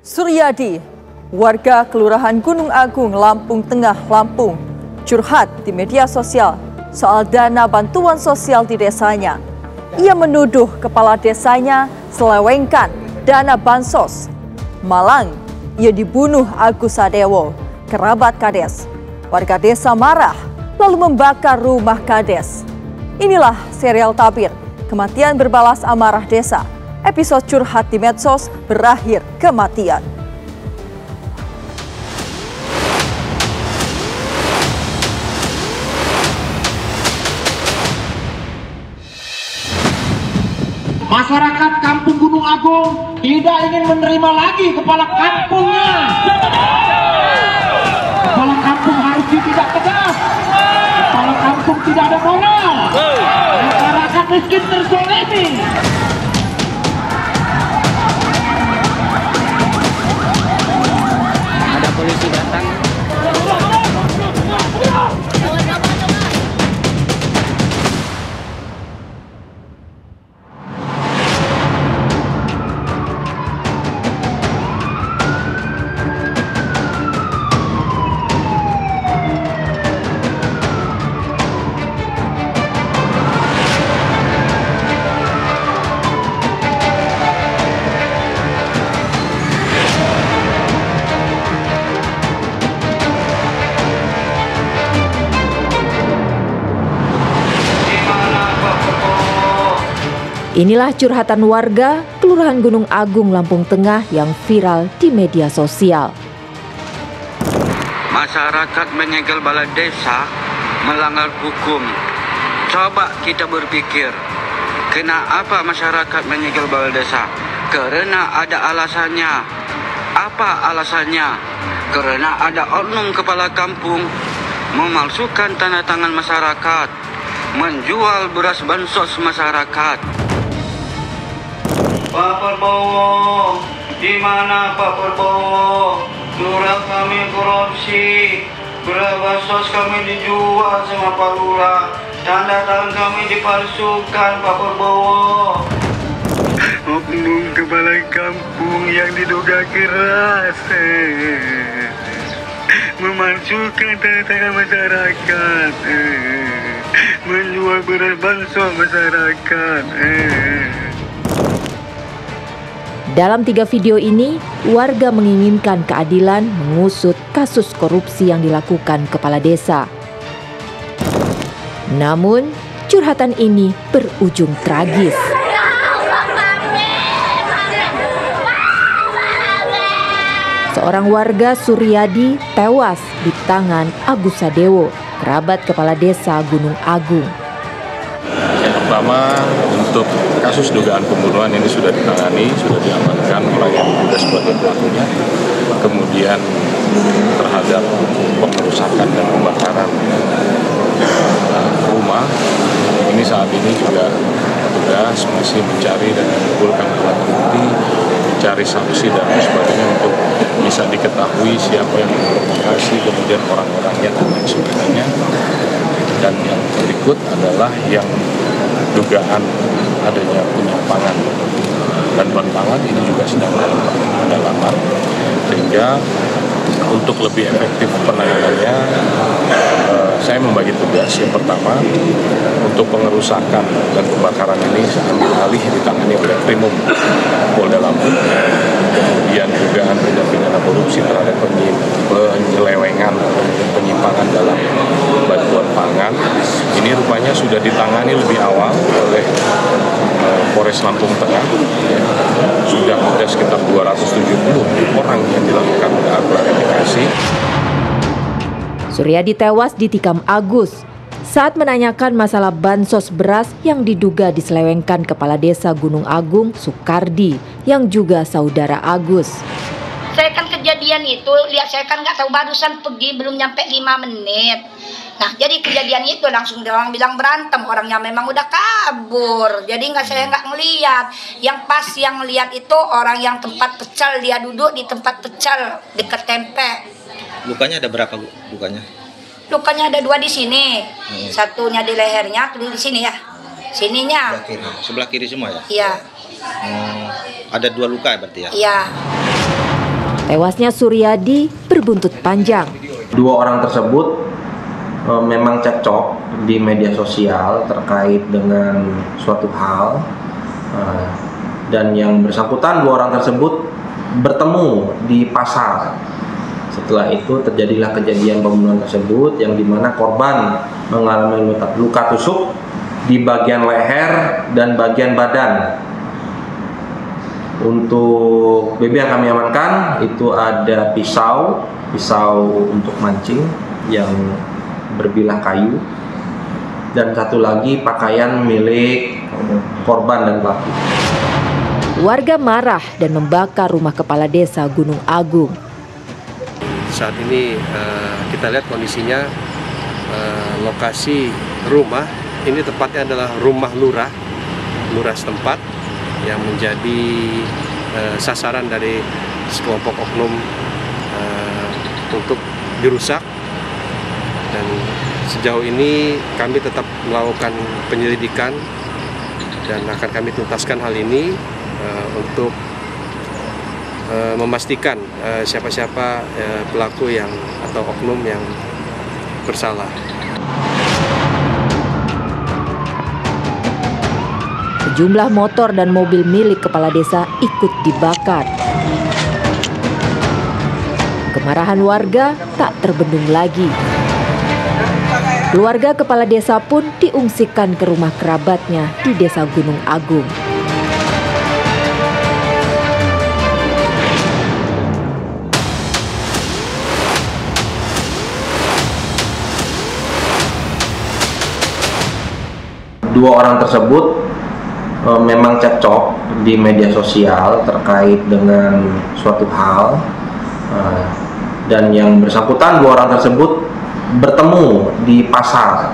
Suryadi, warga Kelurahan Gunung Agung, Lampung Tengah, Lampung, curhat di media sosial soal dana bantuan sosial di desanya. Ia menuduh kepala desanya selewengkan dana bansos. Malang, ia dibunuh Agus Sadewo, kerabat Kades. Warga desa marah lalu membakar rumah Kades. Inilah serial tabir kematian berbalas amarah desa. Episode curhat di medsos berakhir kematian. Masyarakat Kampung Gunung Agung tidak ingin menerima lagi kepala kampungnya. Kepala kampung harus ditindak tegas. Kepala kampung tidak ada moral. Masyarakat miskin terzolimi. Ada polisi datang. Inilah curhatan warga Kelurahan Gunung Agung, Lampung Tengah yang viral di media sosial. Masyarakat menyegel balai desa melanggar hukum. Coba kita berpikir, kenapa masyarakat menyegel balai desa? Karena ada alasannya. Apa alasannya? Karena ada oknum kepala kampung memalsukan tanda tangan masyarakat, menjual beras bansos masyarakat. Pak Prabowo, di mana Pak Prabowo? Lurah kami korupsi, beras bansos kami dijual sama Pak Lurah, tanda tangan kami dipalsukan Pak Prabowo. Oknum kepala kampung yang diduga keras memalsukan tanda tangan masyarakat, menjual beras bansos masyarakat. Dalam 3 video ini, warga menginginkan keadilan mengusut kasus korupsi yang dilakukan kepala desa. Namun, curhatan ini berujung tragis. Seorang warga Suryadi tewas di tangan Agus Sadewo, kerabat kepala desa Gunung Agung. Yang pertama, untuk kasus dugaan pembunuhan ini sudah ditangani, sudah diamankan orang yang diduga sebagai pelakunya. Kemudian terhadap pengerusakan dan pembakaran rumah, ini saat ini juga petugas masih mencari dan mengumpulkan alat bukti, mencari saksi dan sebagainya untuk bisa diketahui siapa yang memprovokasi, kemudian orang-orangnya dan lain sebagainya. Dan yang berikut adalah yang dugaan adanya penyimpangan bantuan pangan ini juga sedang dalam pendalaman, sehingga untuk lebih efektif penanganannya saya membagi tugas. Yang pertama, untuk pengerusakan dan pembakaran ini ambil alih ditangani oleh Primum Polda Lampung. Kemudian dugaan tindak pidana korupsi terhadap penyelewengan atau penyimpangan dalam bantuan pangan ini rupanya sudah ditangani lebih awal oleh Polres Lampung Tengah. Sudah ada sekitar 270 orang yang dilakukan gratifikasi. Suryadi tewas ditikam Agus saat menanyakan masalah bansos beras yang diduga diselewengkan kepala desa Gunung Agung, Sukardi, yang juga saudara Agus. Saya kan kejadian itu, lihat saya kan nggak tahu, barusan pergi belum nyampe 5 menit. Nah, jadi kejadian itu langsung orang bilang berantem, orangnya memang udah kabur. Jadi saya nggak ngelihat. Yang pas yang ngelihat itu orang yang tempat pecal, dia duduk di tempat pecal dekat tempe. Lukanya ada berapa, Bu? Lukanya ada 2 di sini. Satunya di lehernya, di sini ya. Sininya. Sebelah kiri semua ya? Iya. Ada 2 luka berarti ya? Iya. Tewasnya Suryadi berbuntut panjang. Dua orang tersebut memang cekcok di media sosial terkait dengan suatu hal, dan yang bersangkutan dua orang tersebut bertemu di pasar. Setelah itu terjadilah kejadian pembunuhan tersebut yang dimana korban mengalami luka tusuk di bagian leher dan bagian badan. Untuk BB yang kami amankan itu ada pisau untuk mancing yang berbilah kayu, dan satu lagi pakaian milik korban dan pelaku. Warga marah dan membakar rumah kepala desa Gunung Agung. Saat ini kita lihat kondisinya, lokasi rumah ini tepatnya adalah rumah lurah setempat yang menjadi sasaran dari sekelompok oknum untuk dirusak. Dan sejauh ini kami tetap melakukan penyelidikan dan akan kami tuntaskan hal ini untuk memastikan siapa-siapa pelaku atau oknum yang bersalah. Sejumlah motor dan mobil milik kepala desa ikut dibakar. Kemarahan warga tak terbendung lagi. Keluarga kepala desa pun diungsikan ke rumah kerabatnya di Desa Gunung Agung. Dua orang tersebut memang cekcok di media sosial terkait dengan suatu hal, dan yang bersangkutan dua orang tersebut bertemu di pasar.